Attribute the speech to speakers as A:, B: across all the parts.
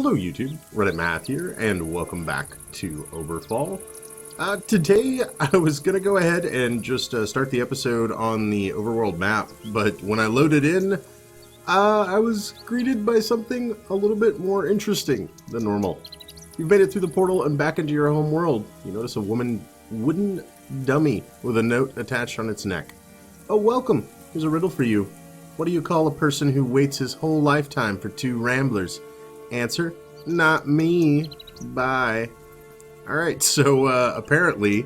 A: Hello YouTube, RedAtMath here, and welcome back to Overfall. Today I was going to go ahead and just start the episode on the overworld map, but when I loaded in, I was greeted by something a little bit more interesting than normal. You've made it through the portal and back into your home world. You notice a wooden dummy with a note attached on its neck. Oh, welcome. Here's a riddle for you. What do you call a person who waits his whole lifetime for two ramblers? Answer, not me. Bye. Alright, so apparently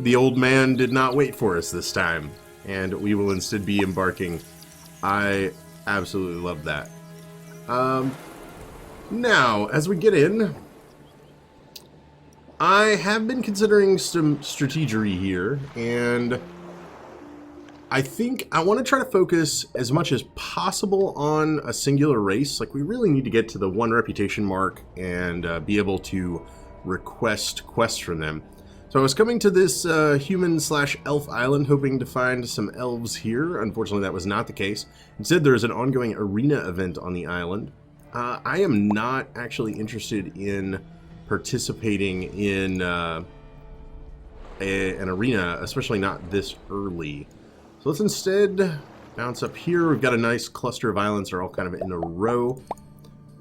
A: the old man did not wait for us this time, and we will instead be embarking. I absolutely love that. Now, as we get in, I have been considering some strategery here, and I think I want to try to focus as much as possible on a singular race. Like, we really need to get to the 1 reputation mark and be able to request quests from them. So I was coming to this human/elf island hoping to find some elves here. Unfortunately, that was not the case. Instead, there is an ongoing arena event on the island. I am not actually interested in participating in an arena, especially not this early. So let's instead bounce up here. We've got a nice cluster of islands that are all kind of in a row.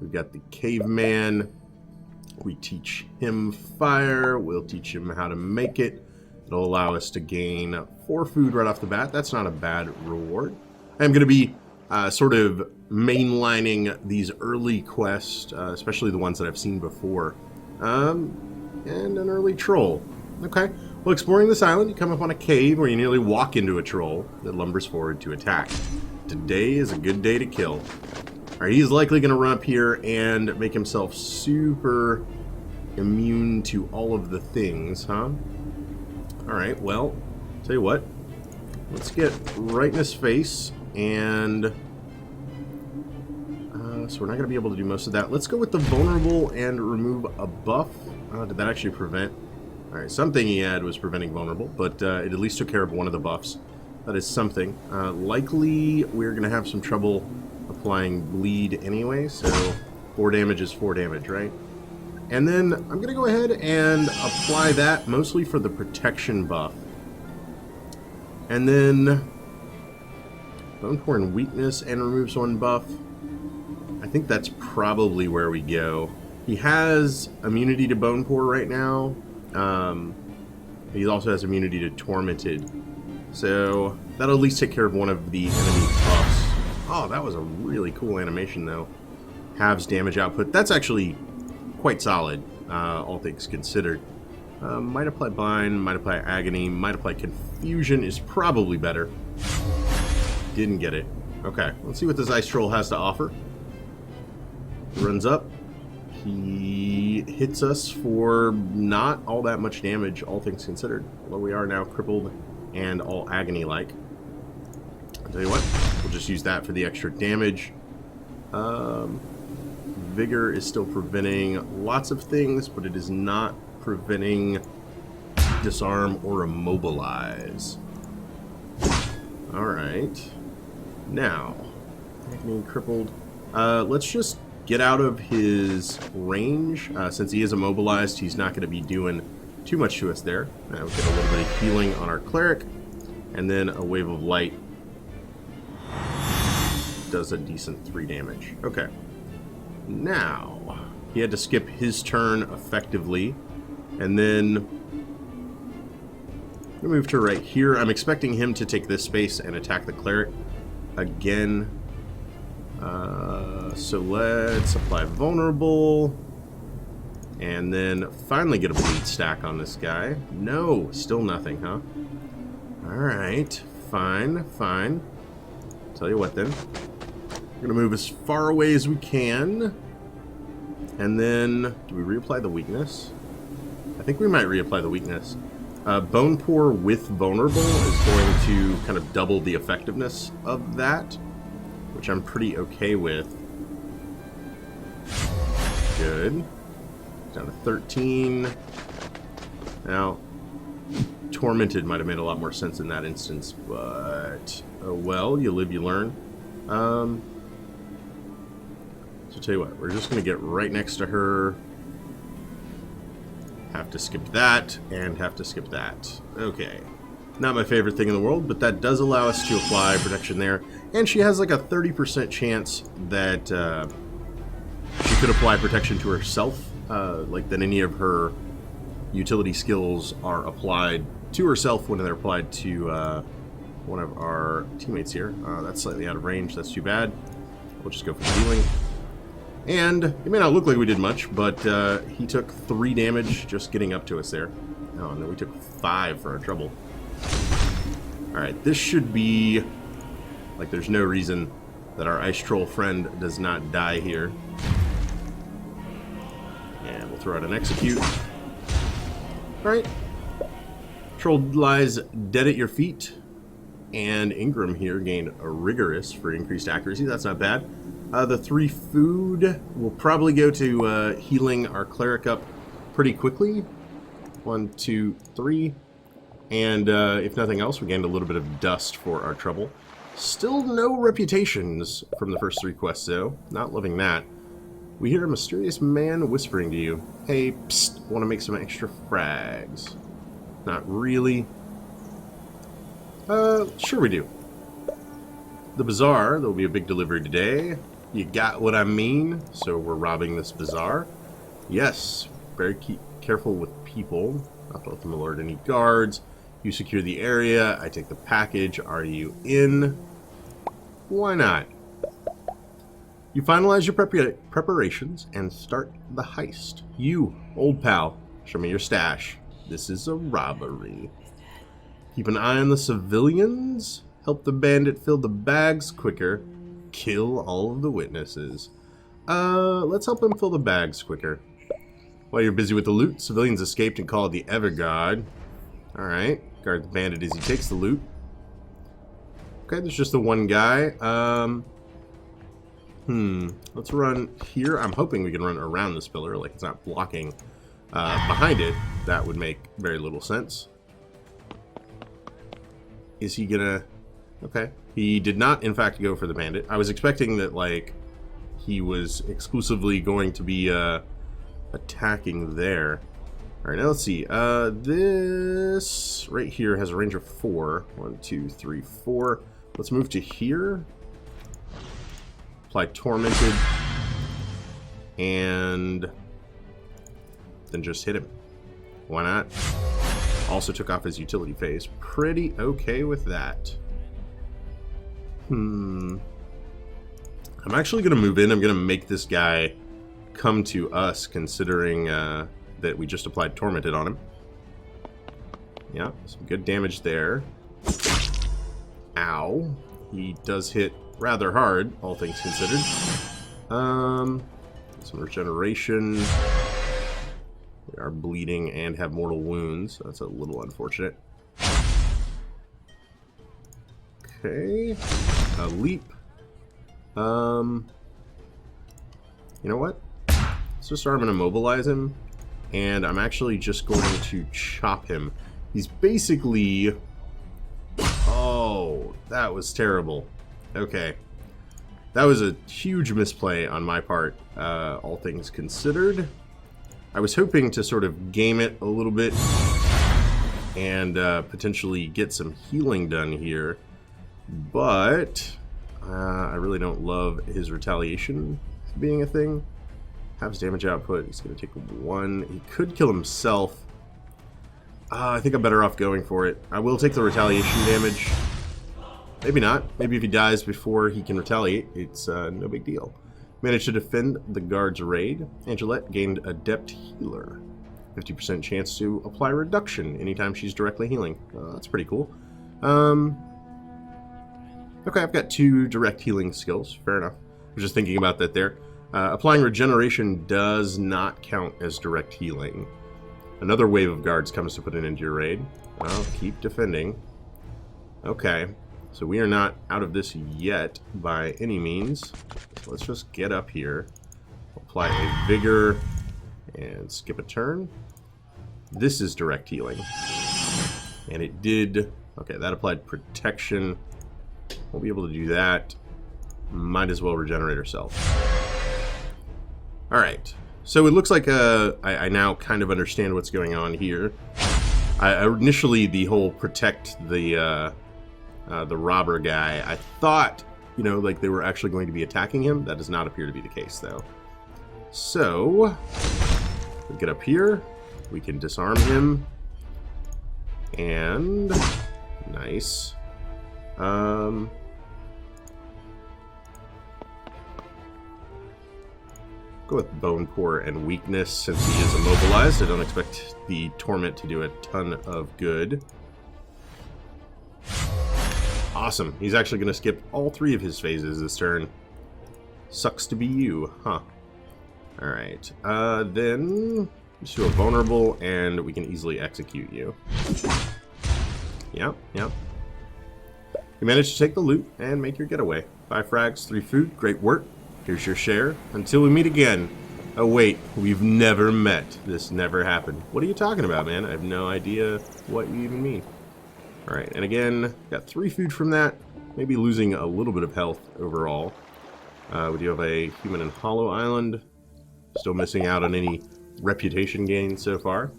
A: We've got the caveman. We teach him fire. We'll teach him how to make it. It'll allow us to gain 4 food right off the bat. That's not a bad reward. I'm going to be sort of mainlining these early quests, especially the ones that I've seen before. And an early troll. Okay. Well, exploring this island, you come upon a cave where you nearly walk into a troll that lumbers forward to attack. Today is a good day to kill. Alright, he's likely going to run up here and make himself super immune to all of the things, huh? Alright, well, tell you what. Let's get right in his face, and so we're not going to be able to do most of that. Let's go with the vulnerable and remove a buff. Did that actually prevent? Alright, something he had was preventing vulnerable, but it at least took care of one of the buffs. That is something. Likely we're going to have some trouble applying bleed anyway, so 4 damage is 4 damage, right? And then I'm going to go ahead and apply that mostly for the protection buff. And then Bone Pour and Weakness and removes 1 buff. I think that's probably where we go. He has immunity to Bone Pour right now. He also has immunity to Tormented. So that'll at least take care of one of the enemy buffs. Oh, that was a really cool animation, though. Halves damage output. That's actually quite solid, all things considered. Might apply Bind, might apply Agony, might apply Confusion is probably better. Didn't get it. Okay, let's see what this Ice Troll has to offer. He runs up. He hits us for not all that much damage, all things considered. Although we are now crippled and all agony-like. I'll tell you what, we'll just use that for the extra damage. Vigor is still preventing lots of things, but it is not preventing disarm or immobilize. Alright. Now, agony crippled. Let's just get out of his range. Since he is immobilized, he's not going to be doing too much to us there. We'll get a little bit of healing on our cleric, and then a wave of light does a decent 3 damage. Okay. Now, he had to skip his turn effectively, and then we'll move to right here. I'm expecting him to take this space and attack the cleric again. So let's apply vulnerable, and then finally get a bleed stack on this guy. No, still nothing, huh? Alright, fine. Tell you what then. We're going to move as far away as we can. And then, do we reapply the weakness? I think we might reapply the weakness. Bone Pour with Vulnerable is going to kind of double the effectiveness of that, which I'm pretty okay with. Good. Down to 13. Now, Tormented might have made a lot more sense in that instance, but oh well, you live, you learn. So So tell you what, we're just going to get right next to her. Have to skip that, and have to skip that. Okay. Not my favorite thing in the world, but that does allow us to apply protection there. And she has like a 30% chance that she could apply protection to herself, like that any of her utility skills are applied to herself when they're applied to one of our teammates here. That's slightly out of range, that's too bad. We'll just go for the healing. And it may not look like we did much, but he took 3 damage just getting up to us there. Oh, no, we took 5 for our trouble. Alright, this should be... like, there's no reason that our ice troll friend does not die here. And we'll throw out an execute. Alright. Troll lies dead at your feet. And Ingram here gained a rigorous for increased accuracy. That's not bad. The 3 food will probably go to healing our cleric up pretty quickly. 1, 2, 3. And if nothing else, we gained a little bit of dust for our trouble. Still no reputations from the first 3 quests, though. Not loving that. We hear a mysterious man whispering to you. Hey, psst, want to make some extra frags? Not really. Sure we do. The bazaar, there'll be a big delivery today. You got what I mean? So we're robbing this bazaar. Yes, very careful with people. Not to let them alert any guards. You secure the area. I take the package. Are you in? Why not? You finalize your preparations and start the heist. You, old pal, show me your stash. This is a robbery. Keep an eye on the civilians. Help the bandit fill the bags quicker. Kill all of the witnesses. Let's help him fill the bags quicker. While you're busy with the loot, civilians escaped and called the Everguard. Alright. Guard the bandit as he takes the loot. Okay, there's just the one guy. Let's run here. I'm hoping we can run around this pillar, like it's not blocking behind it. That would make very little sense. Is he gonna... Okay. He did not, in fact, go for the bandit. I was expecting that, like, he was exclusively going to be attacking there. Alright, now let's see. This right here has a range of 4. 1, 2, 3, 4. Let's move to here. Apply Tormented. And then just hit him. Why not? Also took off his utility phase. Pretty okay with that. I'm actually going to move in. I'm going to make this guy come to us, considering that we just applied Tormented on him. Yeah, some good damage there. Ow. He does hit rather hard, all things considered. Some regeneration. We are bleeding and have mortal wounds. So that's a little unfortunate. Okay. A leap. You know what? Let's just start. I'm going to mobilize him. And I'm actually just going to chop him. He's basically... Oh, that was terrible. Okay. That was a huge misplay on my part, all things considered. I was hoping to sort of game it a little bit and potentially get some healing done here. But I really don't love his retaliation being a thing. Halves damage output. He's going to take 1. He could kill himself. I think I'm better off going for it. I will take the retaliation damage. Maybe not. Maybe if he dies before he can retaliate, it's no big deal. Managed to defend the guard's raid. Angelette gained Adept Healer. 50% chance to apply reduction anytime she's directly healing. That's pretty cool. Okay, I've got 2 direct healing skills. Fair enough. I was just thinking about that there. Applying regeneration does not count as direct healing. Another wave of guards comes to put an end to your raid. Well, keep defending. Okay, so we are not out of this yet by any means. So let's just get up here. Apply a vigor and skip a turn. This is direct healing. And it did... Okay, that applied protection. Won't be able to do that. Might as well regenerate herself. Alright. So it looks like I now kind of understand what's going on here. Initially, the whole protect the robber guy, I thought, you know, like they were actually going to be attacking him. That does not appear to be the case, though. So, we get up here. We can disarm him. And, nice. Go with Bone Poor and Weakness since he is immobilized. I don't expect the Torment to do a ton of good. Awesome. He's actually going to skip all 3 of his phases this turn. Sucks to be you, huh? Alright. Then just do a vulnerable and we can easily execute you. Yep. You managed to take the loot and make your getaway. 5 frags, 3 food. Great work. Here's your share. Until we meet again. Oh wait, we've never met. This never happened. What are you talking about, man? I have no idea what you even mean. Alright, and again, got 3 food from that. Maybe losing a little bit of health overall. We do have a human and hollow island. Still missing out on any reputation gain so far.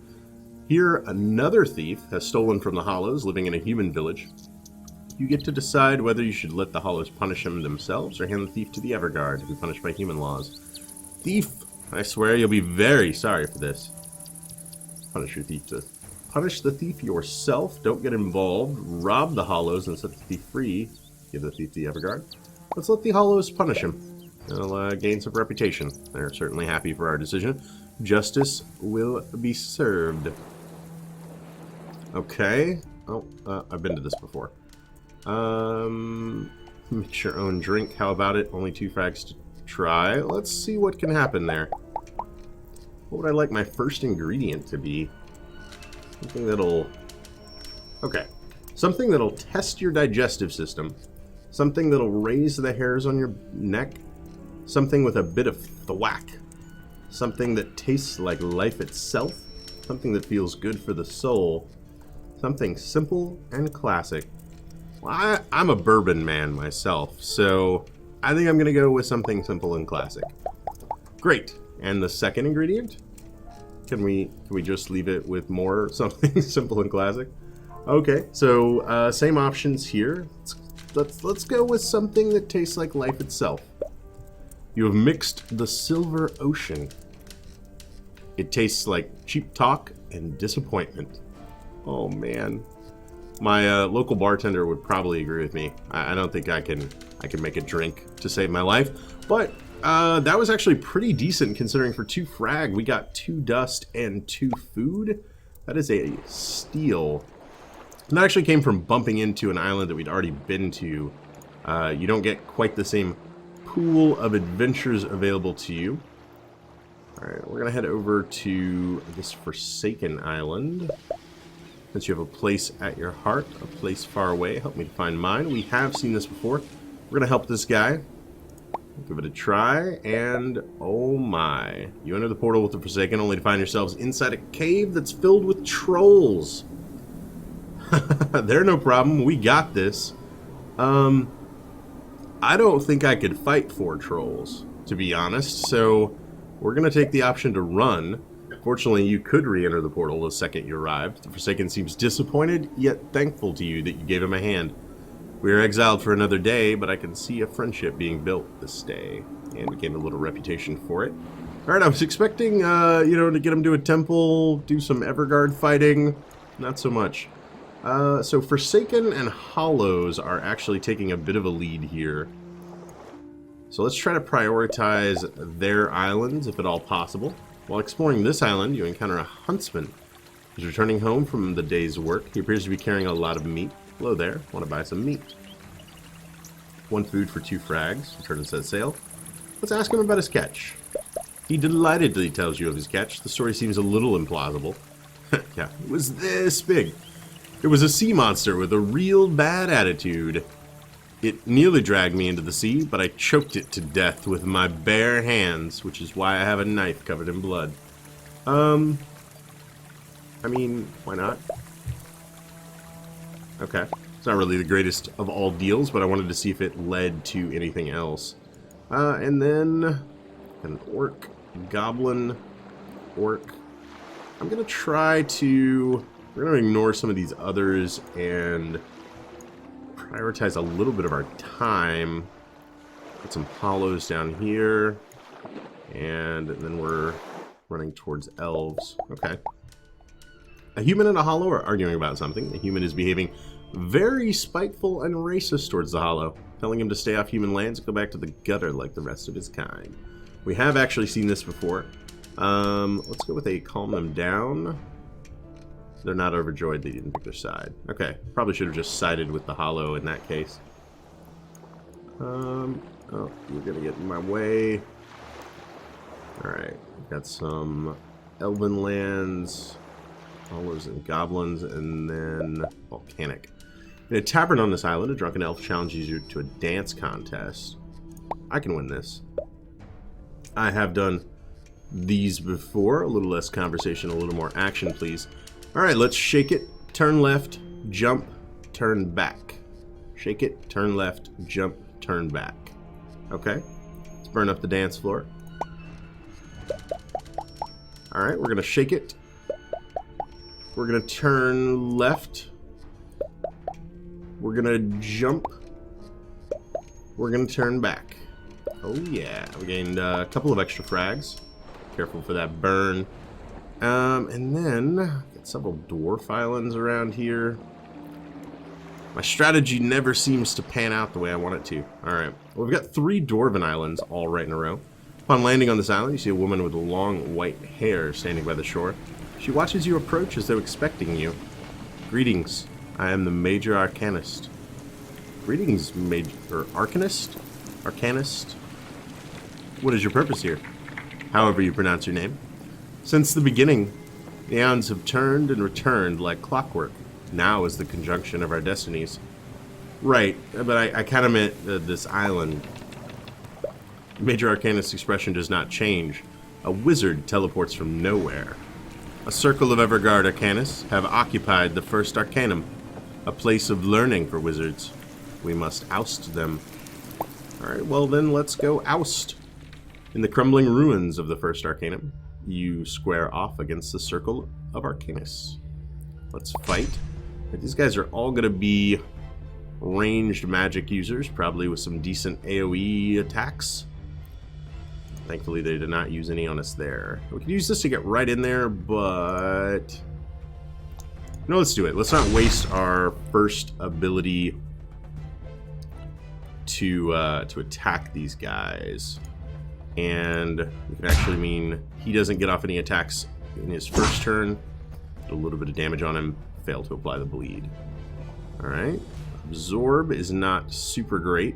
A: Here, another thief has stolen from the hollows, living in a human village. You get to decide whether you should let the hollows punish him themselves or hand the thief to the Everguard to be punished by human laws. Thief! I swear you'll be very sorry for this. Punish your thief to... Punish the thief yourself. Don't get involved. Rob the hollows and set the thief free. Give the thief the Everguard. Let's let the hollows punish him. They'll gain some reputation. They're certainly happy for our decision. Justice will be served. Okay. Oh, I've been to this before. Mix your own drink. How about it? Only 2 frags to try. Let's see what can happen there. What would I like my first ingredient to be? Something that'll... Okay. Something that'll test your digestive system. Something that'll raise the hairs on your neck. Something with a bit of thwack. Something that tastes like life itself. Something that feels good for the soul. Something simple and classic. Well, I'm a bourbon man myself, so I think I'm going to go with something simple and classic. Great. And the second ingredient? Can we just leave it with more something simple and classic? Okay, so same options here. Let's go with something that tastes like life itself. You have mixed the Silver Ocean. It tastes like cheap talk and disappointment. Oh man, my local bartender would probably agree with me. I don't think I can make a drink to save my life, but that was actually pretty decent considering for 2 frag we got 2 dust and 2 food. That is a steal. And that actually came from bumping into an island that we'd already been to. You don't get quite the same pool of adventures available to you. Alright, we're gonna head over to this Forsaken Island. Since you have a place at your heart, a place far away, help me to find mine. We have seen this before. We're gonna help this guy. Give it a try, and oh my. You enter the portal with the Forsaken only to find yourselves inside a cave that's filled with trolls. They're no problem, we got this. I don't think I could fight 4 trolls, to be honest, so we're gonna take the option to run. Fortunately, you could re-enter the portal the second you arrived. The Forsaken seems disappointed, yet thankful to you that you gave him a hand. We are exiled for another day, but I can see a friendship being built this day, and we gained a little reputation for it. Alright, I was expecting, to get him to a temple, do some Everguard fighting. Not so much. So Forsaken and Hollows are actually taking a bit of a lead here. So let's try to prioritize their islands, if at all possible. While exploring this island, you encounter a huntsman. He's returning home from the day's work. He appears to be carrying a lot of meat. Hello there, want to buy some meat? 1 food for 2 frags. Return and set sail. Let's ask him about his catch. He delightedly tells you of his catch. The story seems a little implausible. Yeah, it was this big. It was a sea monster with a real bad attitude. It nearly dragged me into the sea, but I choked it to death with my bare hands, which is why I have a knife covered in blood. I mean, why not? Okay. It's not really the greatest of all deals, but I wanted to see if it led to anything else. And then an orc goblin, orc. I'm going to try to... We're going to ignore some of these others and prioritize a little bit of our time. Put some hollows down here. And then we're running towards elves. Okay. A human and a hollow are arguing about something. The human is behaving very spiteful and racist towards the hollow, telling him to stay off human lands and go back to the gutter like the rest of his kind. We have actually seen this before. Let's go with a calm them down. They're not overjoyed they didn't pick their side. Okay, probably should have just sided with the hollow in that case. Oh, you're gonna get in my way. Alright, we've got some elven lands, hollows and goblins, and then volcanic. In a tavern on this island, a drunken elf challenges you to a dance contest. I can win this. I have done these before. A little less conversation, a little more action, please. Alright, let's shake it, turn left, jump, turn back. Shake it, turn left, jump, turn back. Okay, let's burn up the dance floor. Alright, we're going to shake it. We're going to turn left. We're going to jump. We're going to turn back. Oh yeah, we gained a couple of extra frags. Careful for that burn. And then, got several dwarf islands around here. My strategy never seems to pan out the way I want it to. Alright, well, we've got 3 dwarven islands all right in a row. Upon landing on this island, you see a woman with long white hair standing by the shore. She watches you approach as though expecting you. Greetings, I am the Major Arcanist. Greetings, Major Arcanist? Arcanist? What is your purpose here? However you pronounce your name. Since the beginning, the aeons have turned and returned like clockwork. Now is the conjunction of our destinies. Right, but I kind of meant this island. Major Arcanist's expression does not change. A wizard teleports from nowhere. A circle of Everguard Arcanists have occupied the first Arcanum, a place of learning for wizards. We must oust them. Alright, well then let's go oust. In the crumbling ruins of the first Arcanum, you square off against the circle of Arcanists. Let's fight. These guys are all going to be ranged magic users, probably with some decent AoE attacks. Thankfully, they did not use any on us there. We can use this to get right in there, but... No, let's do it. Let's not waste our first ability to attack these guys. And it can actually mean he doesn't get off any attacks in his first turn. Did a little bit of damage on him. Fail to apply the bleed. Alright. Absorb is not super great.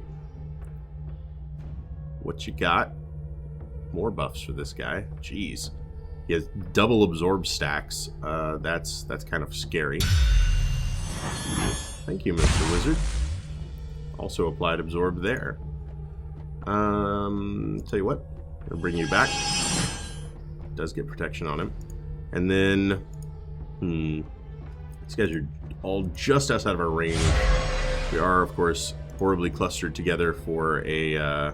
A: What you got? More buffs for this guy. Jeez. He has double absorb stacks. That's kind of scary. Thank you, Mr. Wizard. Also applied absorb there. Tell you what. I'm gonna bring you back. Does get protection on him. And then... These guys are all just outside of our range. We are, of course, horribly clustered together for a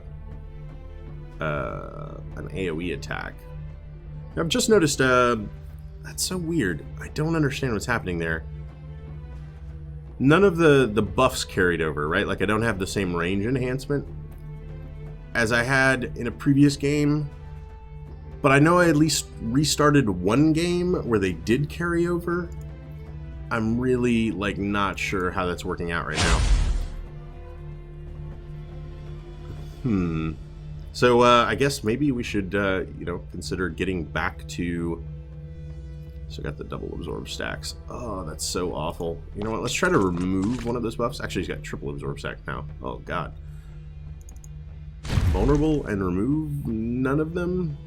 A: an AoE attack. Now, I've just noticed, that's so weird. I don't understand what's happening there. None of the buffs carried over, right? Like, I don't have the same range enhancement as I had in a previous game. But I know I at least restarted one game where they did carry over. I'm really, like, not sure how that's working out right now. So, I guess maybe we should, you know, consider getting back to... So I got the double absorb stacks. Oh, that's so awful. You know what, let's try to remove one of those buffs. Actually, he's got triple absorb stack now. Oh, God. Vulnerable and remove none of them?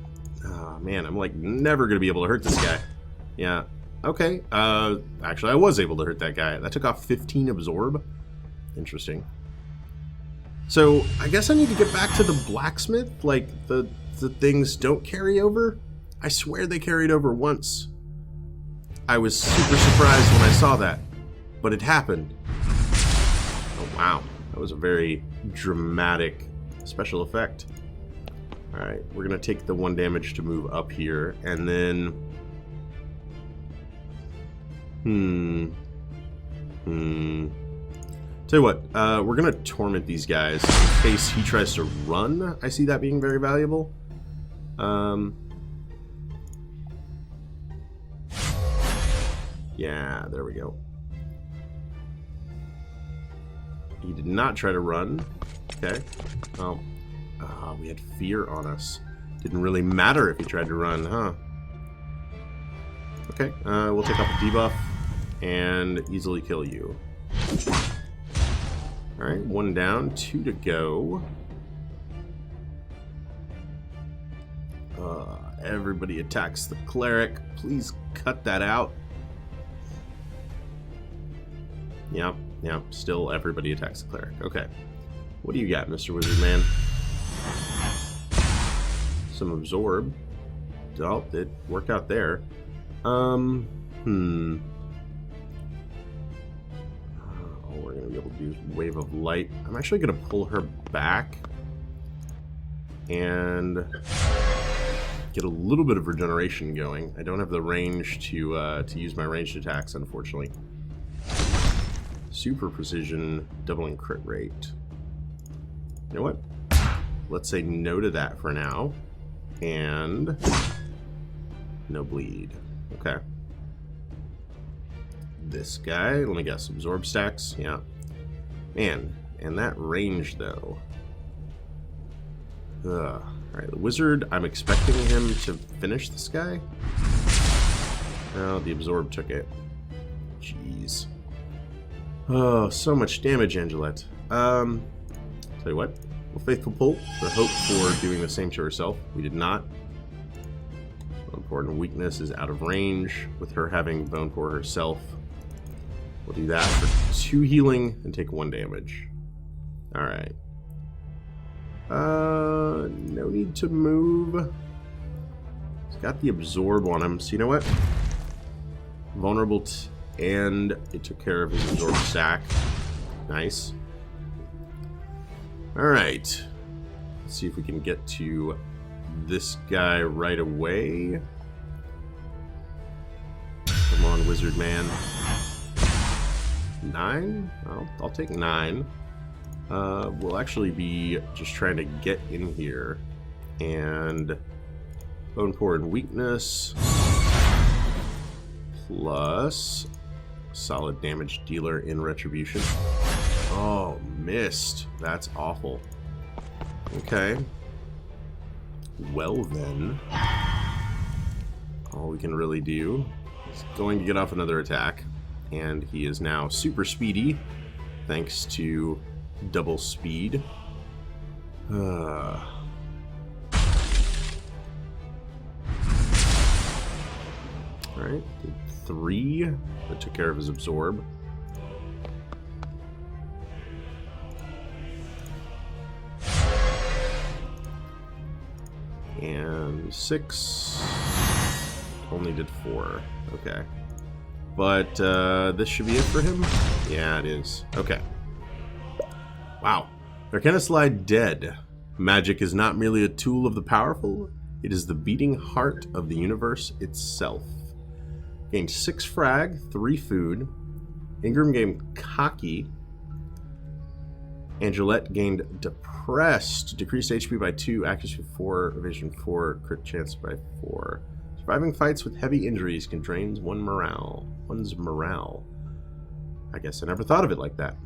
A: Oh, man, I'm, like, never going to be able to hurt this guy. Yeah. Okay. Actually, I was able to hurt that guy. That took off 15 absorb. Interesting. So, I guess I need to get back to the blacksmith. Like, the things don't carry over. I swear they carried over once. I was super surprised when I saw that. But it happened. Oh, wow. That was a very dramatic special effect. Alright, we're going to take the 1 damage to move up here, and then... Tell you what, we're going to torment these guys in case he tries to run. I see that being very valuable. Yeah, there we go. He did not try to run. Okay. Oh. We had fear on us. Didn't really matter if he tried to run, huh? Okay, we'll take off a debuff and easily kill you. Alright, 1 down, 2 to go. Everybody attacks the cleric. Please cut that out. Yep, still everybody attacks the cleric. Okay. What do you got, Mr. Wizard Man? Some absorb. Oh, it worked out there. All we're gonna be able to do is Wave of Light. I'm actually gonna pull her back and get a little bit of regeneration going. I don't have the range to use my ranged attacks, unfortunately. Super precision, doubling crit rate. You know what? Let's say no to that for now. And no bleed. Okay. This guy, let me guess, absorb stacks? Yeah. Man, and that range though. Alright, the wizard, I'm expecting him to finish this guy. Oh, the absorb took it. Jeez. Oh, so much damage, Angelette. Tell you what, well, Faithful Pull, the hope for doing the same to herself. We did not. Important weakness is out of range. With her having Bone Pour herself, we'll do that for 2 healing and take 1 damage. Alright. No need to move. He's got the absorb on him, so you know what? Vulnerable and it took care of his absorb stack. Nice. Alright. Let's see if we can get to this guy right away. Come on, Wizard Man. 9? I'll take 9. We'll actually be just trying to get in here. And Bone Pour and Weakness. Plus solid damage dealer in Retribution. Oh, missed. That's awful. Okay. Well then, all we can really do is going to get off another attack, and he is now super speedy thanks to double speed. Alright, 3. That took care of his absorb. And 6. Only did 4. Okay. But this should be it for him? Yeah, it is. Okay. Wow. Arcana Slide dead. Magic is not merely a tool of the powerful, it is the beating heart of the universe itself. Gained 6 frag, 3 food. Ingram gained cocky. Angelette gained depressed, decreased HP by 2, accuracy 4, evasion 4, crit chance by 4. Surviving fights with heavy injuries can drain one's morale. I guess I never thought of it like that.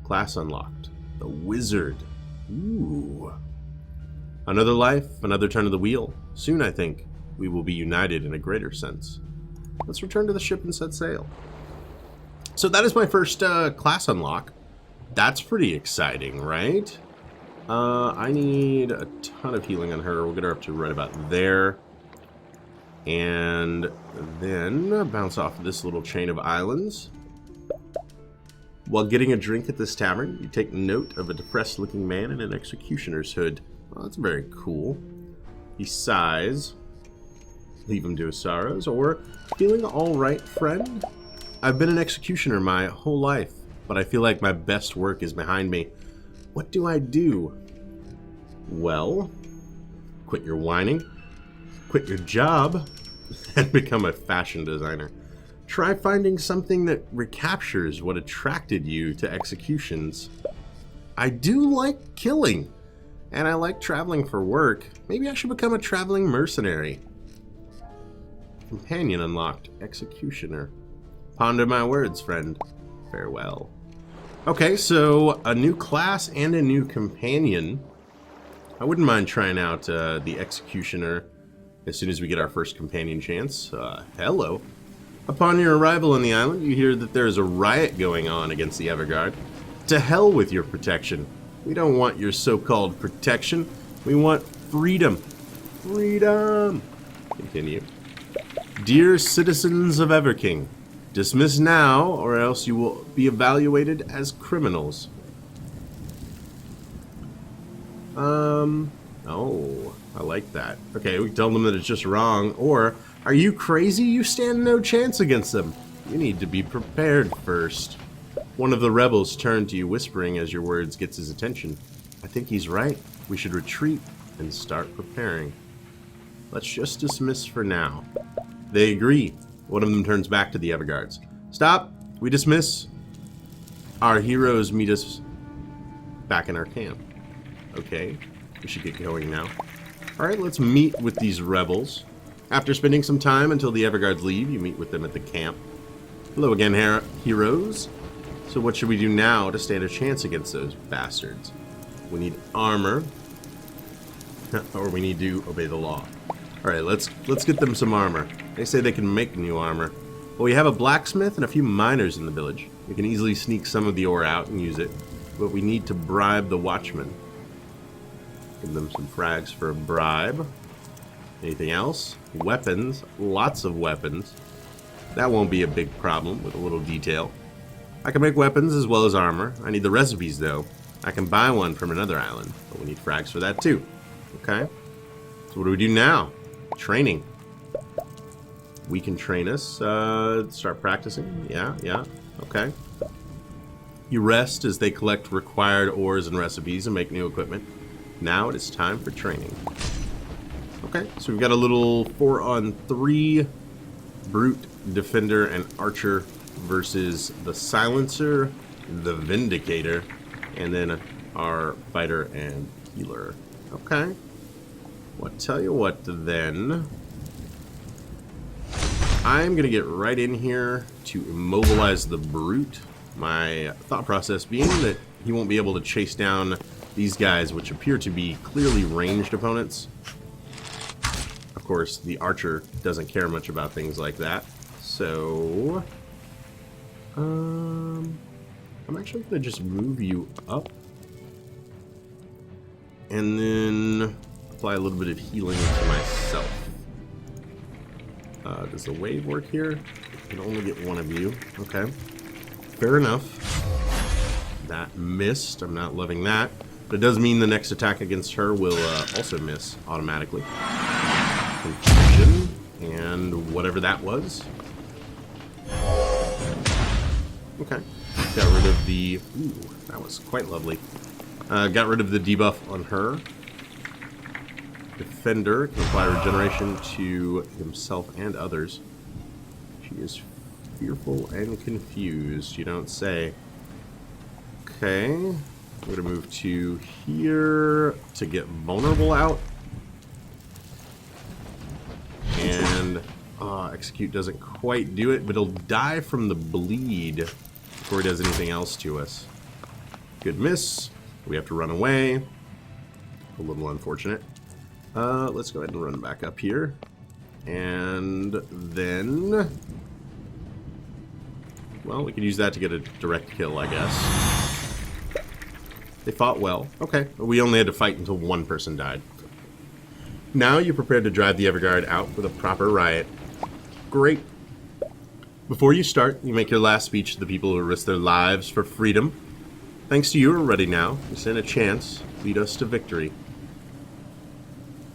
A: Class unlocked. The Wizard. Ooh. Another life, another turn of the wheel. Soon, I think, we will be united in a greater sense. Let's return to the ship and set sail. So that is my first class unlock. That's pretty exciting, right? I need a ton of healing on her. We'll get her up to right about there. And then bounce off this little chain of islands. While getting a drink at this tavern, you take note of a depressed-looking man in an executioner's hood. Well, that's very cool. He sighs. Leave him to his sorrows. Or, feeling all right, friend? I've been an executioner my whole life, but I feel like my best work is behind me. What do I do? Well, quit your whining, quit your job, and become a fashion designer. Try finding something that recaptures what attracted you to executions. I do like killing, and I like traveling for work. Maybe I should become a traveling mercenary. Companion unlocked. Executioner. Ponder my words, friend. Farewell. Okay, so a new class and a new companion. I wouldn't mind trying out the Executioner as soon as we get our first companion chance. Hello. Upon your arrival on the island, you hear that there is a riot going on against the Everguard. To hell with your protection. We don't want your so-called protection. We want freedom. Freedom. Continue. Dear citizens of Everking, dismiss now, or else you will be evaluated as criminals. Oh, I like that. Okay, we can tell them that it's just wrong, or, are you crazy? You stand no chance against them. You need to be prepared first. One of the rebels turned to you, whispering as your words gets his attention. I think he's right. We should retreat and start preparing. Let's just dismiss for now. They agree. One of them turns back to the Everguards. Stop! We dismiss. Our heroes meet us back in our camp. Okay, we should get going now. Alright, let's meet with these rebels. After spending some time until the Everguards leave, you meet with them at the camp. Hello again, heroes. So what should we do now to stand a chance against those bastards? We need armor. Or we need to obey the law. Alright, let's get them some armor. They say they can make new armor. Well, we have a blacksmith and a few miners in the village. We can easily sneak some of the ore out and use it. But we need to bribe the watchman. Give them some frags for a bribe. Anything else? Weapons. Lots of weapons. That won't be a big problem with a little detail. I can make weapons as well as armor. I need the recipes, though. I can buy one from another island, but we need frags for that, too. Okay. So what do we do now? Training. We can train us. Start practicing. Yeah. Okay. You rest as they collect required ores and recipes and make new equipment. Now it is time for training. Okay, so we've got a little 4-on-3 Brute, Defender, and Archer versus the Silencer, the Vindicator, and then our Fighter and Healer. Okay. Well, I'll tell you what then. I'm going to get right in here to immobilize the Brute. My thought process being that he won't be able to chase down these guys, which appear to be clearly ranged opponents. Of course, the Archer doesn't care much about things like that. So, I'm actually going to just move you up. And then apply a little bit of healing to myself. Does the wave work here? I can only get one of you. Okay. Fair enough. That missed. I'm not loving that. But it does mean the next attack against her will also miss automatically. Confusion. And whatever that was. Okay. Got rid of the... Ooh, that was quite lovely. Got rid of the debuff on her. Defender can apply regeneration to himself and others. She is fearful and confused, you don't say. Okay. I'm going to move to here to get vulnerable out. And execute doesn't quite do it, but it'll die from the bleed before it does anything else to us. Good miss. We have to run away. A little unfortunate. Let's go ahead and run back up here. And then... Well, we could use that to get a direct kill, I guess. They fought well. Okay. We only had to fight until one person died. Now you're prepared to drive the Everguard out with a proper riot. Great. Before you start, you make your last speech to the people who risk their lives for freedom. Thanks to you, we're ready now. You stand a chance. Lead us to victory.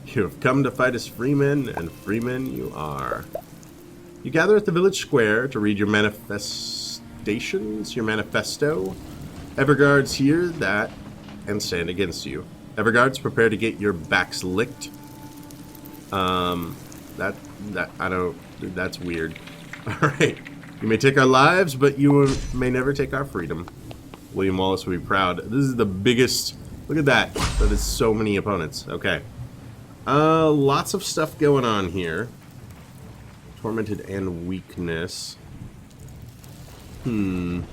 A: You have come to fight as freemen, and freemen you are. You gather at the village square to read your manifestations, your manifesto. Everguards hear that and stand against you. Everguards, prepare to get your backs licked. That's weird. Alright. You may take our lives, but you may never take our freedom. William Wallace will be proud. This is the biggest... Look at that. That is so many opponents. Okay. Lots of stuff going on here. Tormented and weakness. These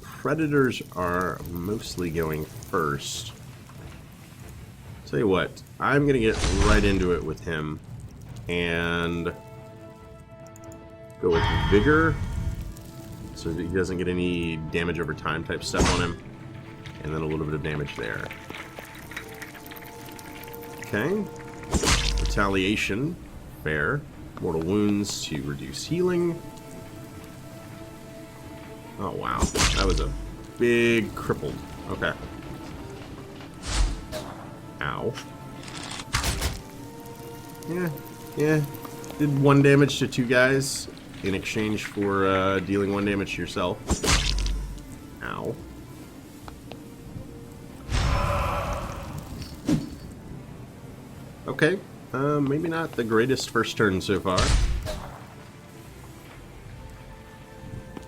A: predators are mostly going first. Tell you what, I'm gonna get right into it with him and go with vigor so that he doesn't get any damage over time type stuff on him, and then a little bit of damage there. Okay. Retaliation, fair. Mortal wounds to reduce healing. Oh wow, that was a big crippled. Okay. Ow. Yeah. Did 1 damage to 2 guys in exchange for dealing 1 damage to yourself. Ow. Okay. Maybe not the greatest first turn so far.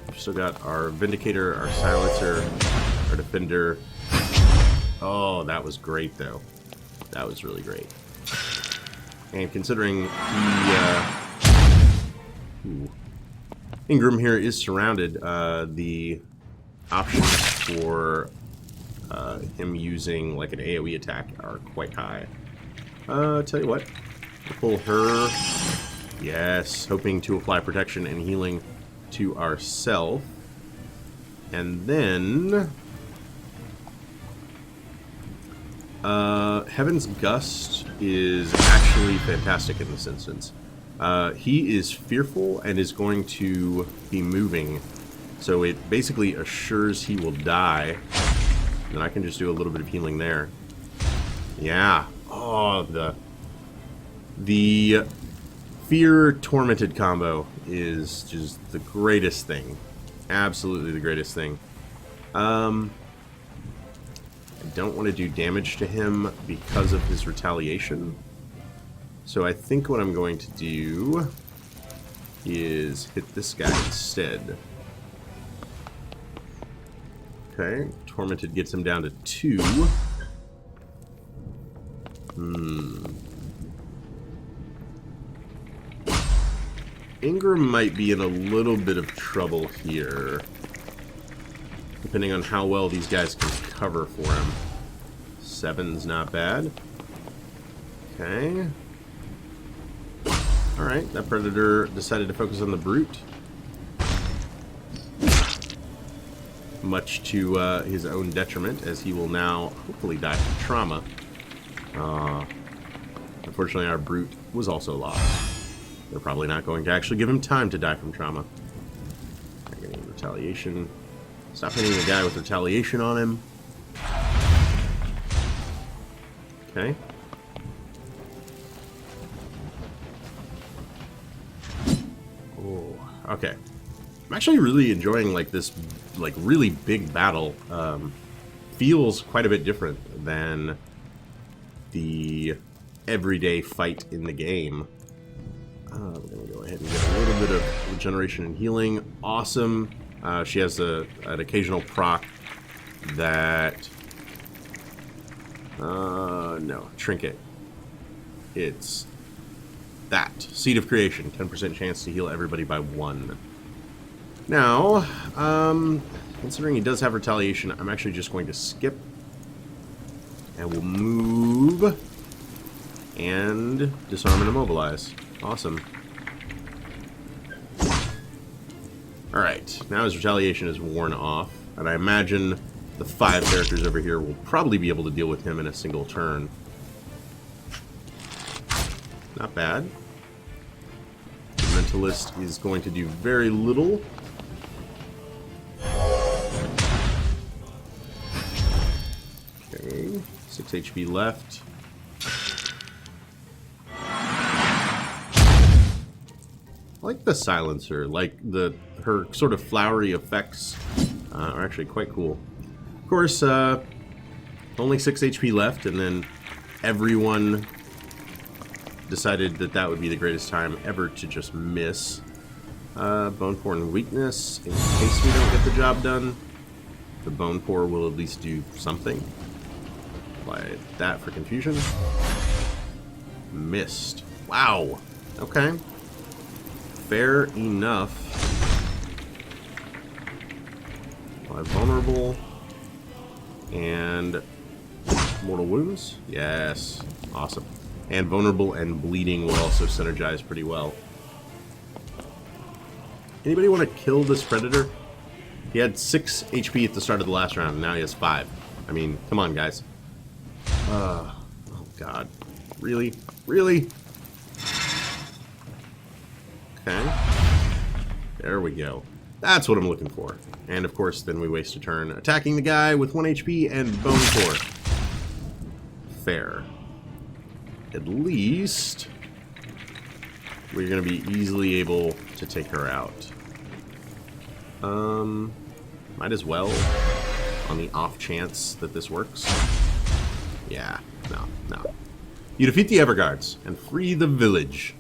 A: We've still got our Vindicator, our Silencer, our Defender. Oh, that was great though. That was really great. And considering Ingram here is surrounded, the options for him using like an AoE attack are quite high. Tell you what, we'll pull her. Yes, hoping to apply protection and healing to ourselves. And then Heaven's Gust is actually fantastic in this instance. He is fearful and is going to be moving, so it basically assures he will die. Then I can just do a little bit of healing there. Yeah. Oh, the Fear Tormented combo is just the greatest thing. Absolutely the greatest thing. I don't want to do damage to him because of his retaliation. So I think what I'm going to do is hit this guy instead. Okay, Tormented gets him down to 2. Ingram might be in a little bit of trouble here, depending on how well these guys can cover for him. 7's not bad. Okay. Alright, that Predator decided to focus on the Brute. Much to his own detriment, as he will now hopefully die from trauma. Unfortunately, our Brute was also lost. They're probably not going to actually give him time to die from trauma. I'm getting retaliation. Stop hitting the guy with retaliation on him. Okay. Oh, okay. I'm actually really enjoying like this, like really big battle. Feels quite a bit different than the everyday fight in the game. We're going to go ahead and get a little bit of regeneration and healing. Awesome. She has an occasional proc that... no, Trinket. It's that. Seed of Creation. 10% chance to heal everybody by 1. Now, considering he does have retaliation, I'm actually just going to skip. And we'll move and disarm and immobilize. Awesome. Alright, now his retaliation is worn off, and I imagine the 5 characters over here will probably be able to deal with him in a single turn. Not bad. The Mentalist is going to do very little. Okay, 6 HP left. I like the Silencer, like her sort of flowery effects are actually quite cool. Of course, only 6 HP left, and then everyone decided that that would be the greatest time ever to just miss. Bone Pour and Weakness, in case we don't get the job done. The Bone Pour will at least do something. Apply that for confusion. Missed. Wow. Okay. Fair enough. Apply Vulnerable. And Mortal Wounds. Yes. Awesome. And Vulnerable and Bleeding will also synergize pretty well. Anybody want to kill this Predator? He had 6 HP at the start of the last round, and now he has 5. I mean, come on, guys. Oh, God. Really? Really? Okay. There we go. That's what I'm looking for. And, of course, then we waste a turn attacking the guy with 1 HP and Bone Pour. Fair. At least we're going to be easily able to take her out. Might as well, on the off chance that this works. Yeah, no. You defeat the Everguards and free the village.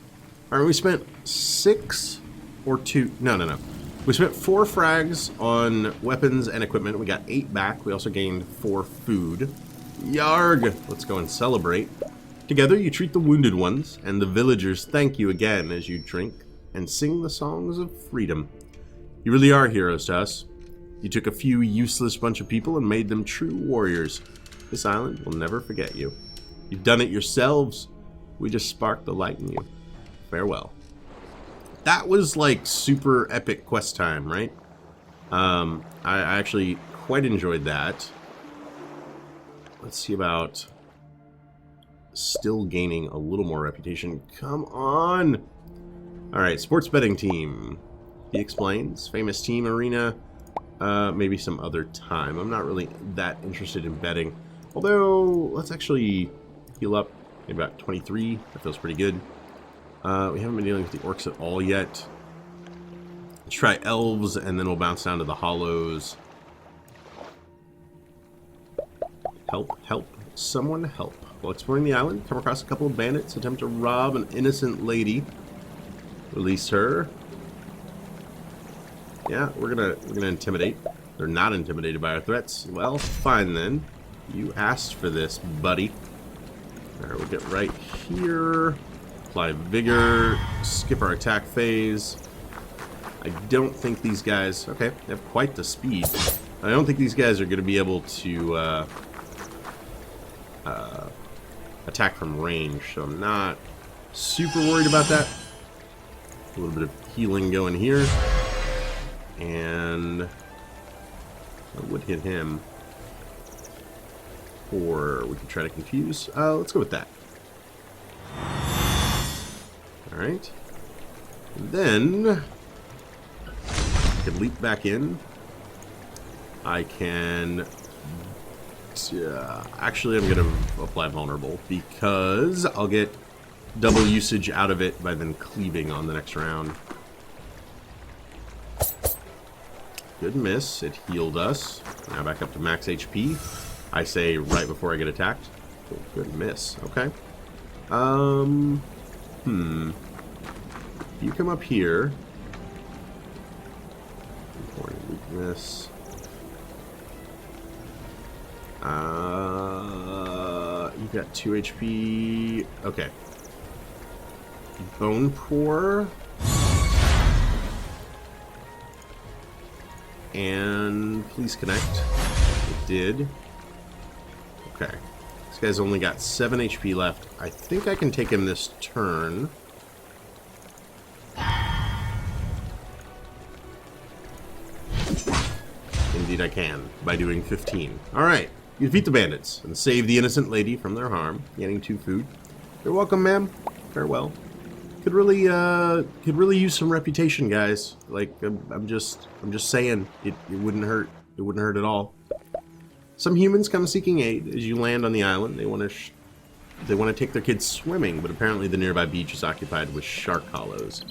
A: Alright, we spent 6 or 2... No. We spent 4 frags on weapons and equipment. We got 8 back. We also gained 4 food. Yarg! Let's go and celebrate. Together, you treat the wounded ones, and the villagers thank you again as you drink and sing the songs of freedom. You really are heroes to us. You took a few useless bunch of people and made them true warriors. This island will never forget you. You've done it yourselves. We just sparked the light in you. Farewell. That was like super epic quest time, right? I actually quite enjoyed that. Let's see about still gaining a little more reputation. Come on! Alright, sports betting team. He explains. Famous team arena. Maybe some other time. I'm not really that interested in betting. Although, let's actually heal up. Maybe about 23. That feels pretty good. We haven't been dealing with the orcs at all yet. Let's try elves, and then we'll bounce down to the hollows. Help. Someone help. While exploring the island, come across a couple of bandits, attempt to rob an innocent lady. Release her. Yeah, we're gonna intimidate. They're not intimidated by our threats. Well, fine then. You asked for this, buddy. Alright, we'll get right here. Apply vigor. Skip our attack phase. I don't think these guys... Okay, they have quite the speed. I don't think these guys are going to be able to attack from range, so I'm not super worried about that. A little bit of healing going here. And I would hit him. Or we could try to confuse. Let's go with that. Alright. Then I can leap back in. I can... actually, I'm going to apply Vulnerable because I'll get double usage out of it by then cleaving on the next round. Good miss. It healed us. Now back up to max HP. I say right before I get attacked. Oh, good miss. Okay. You come up here. Important weakness. You've got 2 HP. Okay. Bone Pour. And please connect. It did. Okay. This guy's only got 7 HP left. I think I can take him this turn. Indeed I can, by doing 15. Alright, you defeat the bandits and save the innocent lady from their harm, gaining 2 food. You're welcome, ma'am. Farewell. Could really use some reputation, guys. Like, I'm just saying, it wouldn't hurt. It wouldn't hurt at all. Some humans come seeking aid as you land on the island. They want to take their kids swimming, but apparently the nearby beach is occupied with shark hollows.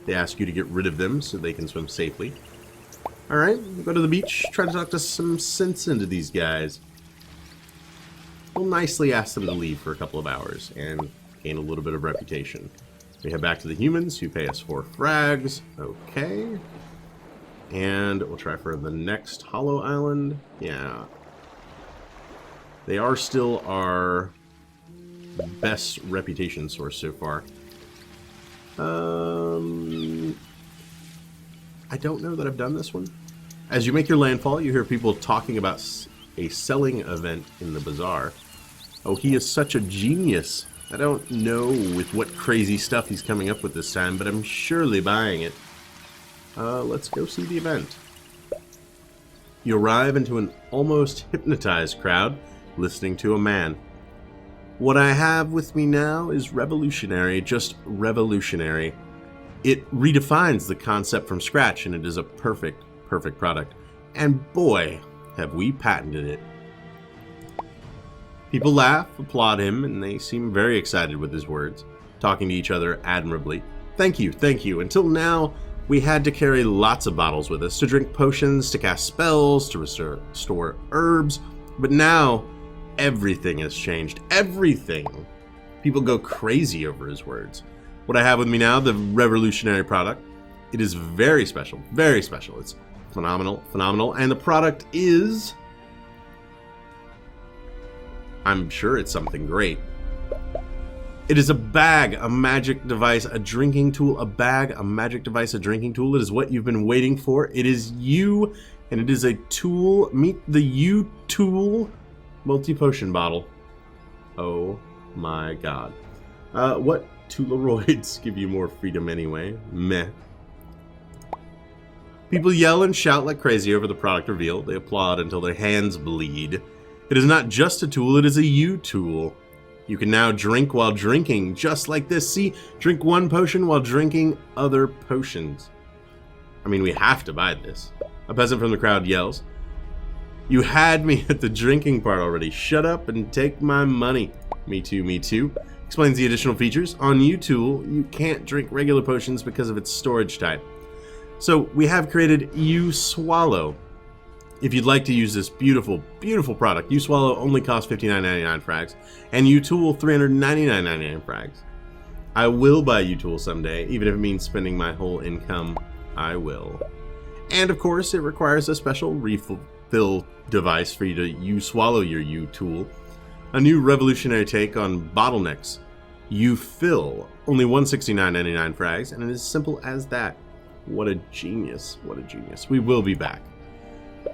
A: They ask you to get rid of them so they can swim safely. Alright, go to the beach, try to talk to some sense into these guys. We'll nicely ask them to leave for a couple of hours and gain a little bit of reputation. We head back to the humans who pay us 4 frags. Okay. And we'll try for the next Hollow Island. Yeah. They are still our best reputation source so far. I don't know that I've done this one. As you make your landfall, you hear people talking about a selling event in the bazaar. Oh, he is such a genius. I don't know with what crazy stuff he's coming up with this time, but I'm surely buying it. Let's go see the event. You arrive into an almost hypnotized crowd, listening to a man. What I have with me now is revolutionary, just revolutionary. It redefines the concept from scratch, and it is a perfect product. And boy, have we patented it. People laugh, applaud him, and they seem very excited with his words, talking to each other admirably. Thank you, thank you. Until now, we had to carry lots of bottles with us, to drink potions, to cast spells, to restore herbs, but now everything has changed. Everything. People go crazy over his words. What I have with me now, the revolutionary product, it is very special, very special. It's phenomenal, and the product is... I'm sure it's something great. It is a bag, a magic device, a drinking tool, a bag, a magic device, a drinking tool. It is what you've been waiting for. It is you, and it is a tool. Meet the U-Tool multi-potion bottle. Oh my god. What Tooloroids give you more freedom anyway? Meh. People yell and shout like crazy over the product reveal. They applaud until their hands bleed. It is not just a tool, it is a U-Tool. You can now drink while drinking, just like this. See, drink one potion while drinking other potions. I mean, we have to buy this. A peasant from the crowd yells, "You had me at the drinking part already. Shut up and take my money." Me too, me too. Explains the additional features. On U-Tool, you can't drink regular potions because of its storage type. So we have created U-Swallow. If you'd like to use this beautiful, beautiful product, U-Swallow only costs $59.99 frags, and U-Tool $399.99 frags. I will buy U-Tool someday, even if it means spending my whole income. I will. And of course, it requires a special refill device for you to U-Swallow your U-Tool. A new revolutionary take on bottlenecks. U-Fill, only $169.99 frags, and it is simple as that. What a genius, what a genius. We will be back.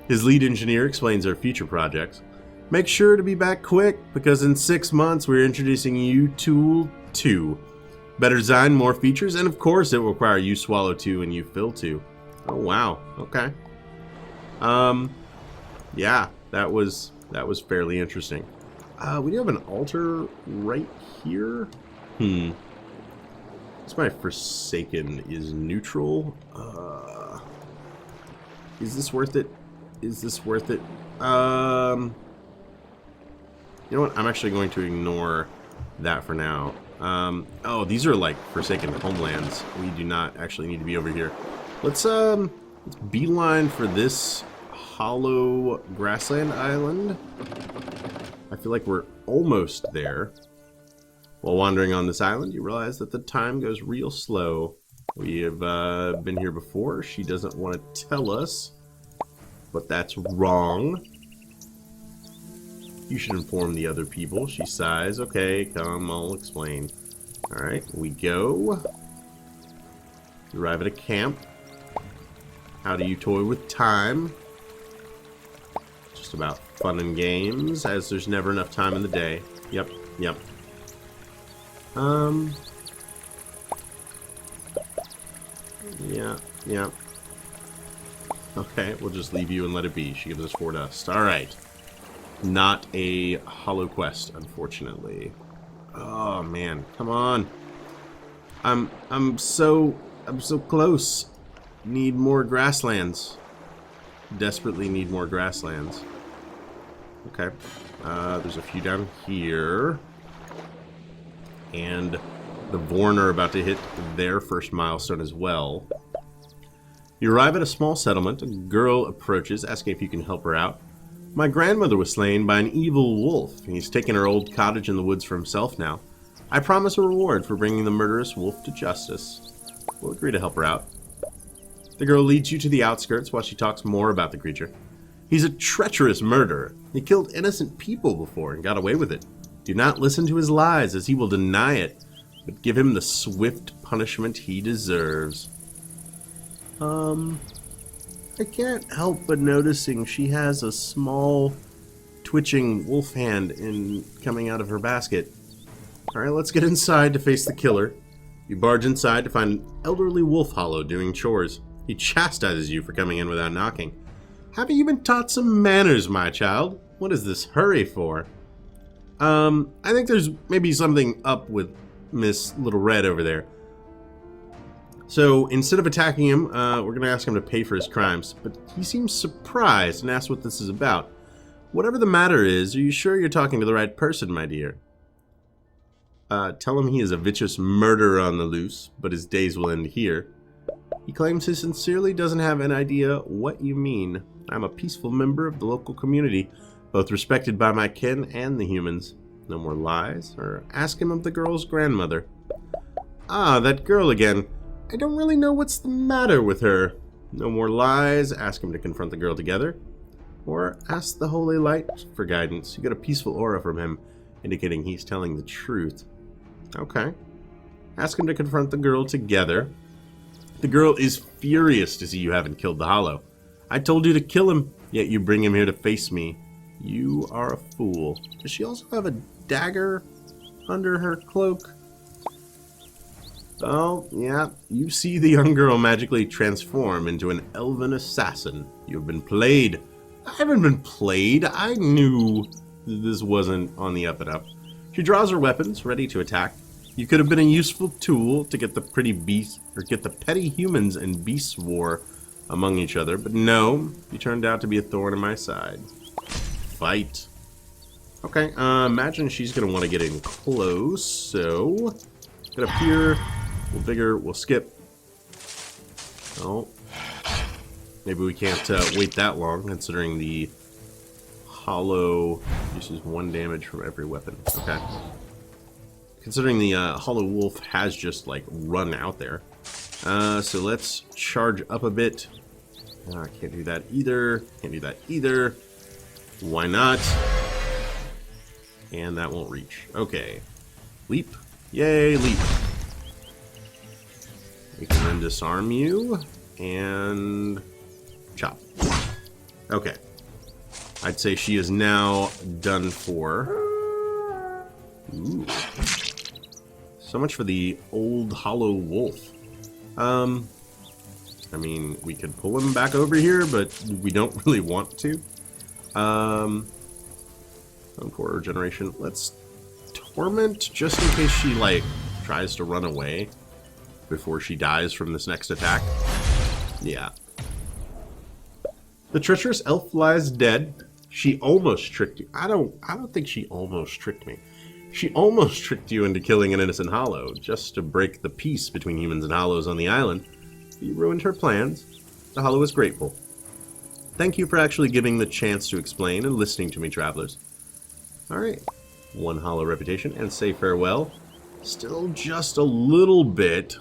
A: His lead engineer explains our future projects. Make sure to be back quick, because in 6 months we're introducing U-Tool 2. Better design, more features, and of course it will require U-Swallow 2 and U-Fill 2. Oh wow, okay. Yeah, that was fairly interesting. We do have an altar right here. It's my Forsaken is neutral. Is this worth it? Is this worth it? You know what? I'm actually going to ignore that for now. Oh, these are like Forsaken homelands. We do not actually need to be over here. Let's beeline for this hollow grassland island. I feel like we're almost there. While wandering on this island, you realize that the time goes real slow. We have been here before. She doesn't want to tell us. But that's wrong. You should inform the other people, she sighs. Okay, come, I'll explain. Alright, we go. Arrive at a camp. How do you toy with time? Just about fun and games, as there's never enough time in the day. Yep. Yeah. Okay, we'll just leave you and let it be. She gives us 4 dust. Alright. Not a hollow quest, unfortunately. Oh man, come on. I'm so close. Need more grasslands. Desperately need more grasslands. Okay. There's a few down here. And the Vorn are about to hit their first milestone as well. You arrive at a small settlement. A girl approaches, asking if you can help her out. My grandmother was slain by an evil wolf. He's taken her old cottage in the woods for himself now. I promise a reward for bringing the murderous wolf to justice. We'll agree to help her out. The girl leads you to the outskirts while she talks more about the creature. He's a treacherous murderer. He killed innocent people before and got away with it. Do not listen to his lies, as he will deny it, but give him the swift punishment he deserves. I can't help but noticing she has a small, twitching wolf hand coming out of her basket. Alright, let's get inside to face the killer. You barge inside to find an elderly wolf hollow doing chores. He chastises you for coming in without knocking. Haven't you been taught some manners, my child? What is this hurry for? I think there's maybe something up with Miss Little Red over there. So instead of attacking him, we're going to ask him to pay for his crimes. But he seems surprised and asks what this is about. Whatever the matter is, are you sure you're talking to the right person, my dear? Tell him he is a vicious murderer on the loose, but his days will end here. He claims he sincerely doesn't have an idea what you mean. I'm a peaceful member of the local community, both respected by my kin and the humans. No more lies, or ask him of the girl's grandmother. Ah, that girl again. I don't really know what's the matter with her. No more lies, ask him to confront the girl together. Or ask the Holy Light for guidance. You get a peaceful aura from him, indicating he's telling the truth. Okay. Ask him to confront the girl together. The girl is furious to see you haven't killed the Hollow. I told you to kill him, yet you bring him here to face me. You are a fool. Does she also have a dagger under her cloak? Oh, yeah. You see the young girl magically transform into an elven assassin. You've been played. I haven't been played. I knew this wasn't on the up and up. She draws her weapons, ready to attack. You could have been a useful tool to get the pretty beasts, or get the petty humans and beasts war among each other, but no, you turned out to be a thorn in my side. Fight. Okay, imagine she's gonna want to get in close, so get up here. We'll bigger. We'll skip. Oh, maybe we can't wait that long, considering the Hollow uses 1 damage from every weapon. Okay. Considering the Hollow Wolf has just, like, run out there. So let's charge up a bit. I can't do that either. Can't do that either. Why not? And that won't reach. Okay. Leap. Yay, leap. We can then disarm you. And chop. Okay. I'd say she is now done for. Ooh. So much for the old Hollow Wolf. I mean, we could pull him back over here, but we don't really want to. Core regeneration. Let's torment just in case she, like, tries to run away before she dies from this next attack. Yeah. The treacherous elf lies dead. She almost tricked you. I don't think she almost tricked me. She almost tricked you into killing an innocent Hollow, just to break the peace between humans and Hollows on the island. You ruined her plans. The Hollow is grateful. Thank you for actually giving the chance to explain and listening to me, travelers. Alright. 1 Hollow reputation, and say farewell. Still just a little bit.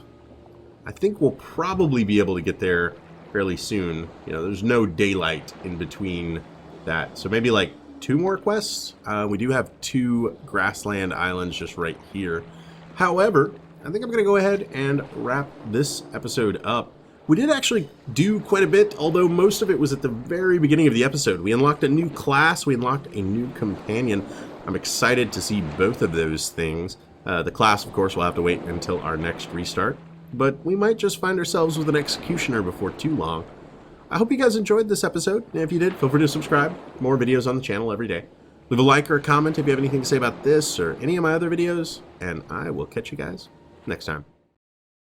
A: I think we'll probably be able to get there fairly soon. You know, there's no daylight in between that. So maybe like 2 more quests. We do have 2 grassland islands just right here. However, I think I'm going to go ahead and wrap this episode up. We did actually do quite a bit, although most of it was at the very beginning of the episode. We unlocked a new class, we unlocked a new companion. I'm excited to see both of those things. The class, of course, will have to wait until our next restart, but we might just find ourselves with an executioner before too long. I hope you guys enjoyed this episode, and if you did, feel free to subscribe. More videos on the channel every day. Leave a like or a comment if you have anything to say about this or any of my other videos, and I will catch you guys next time.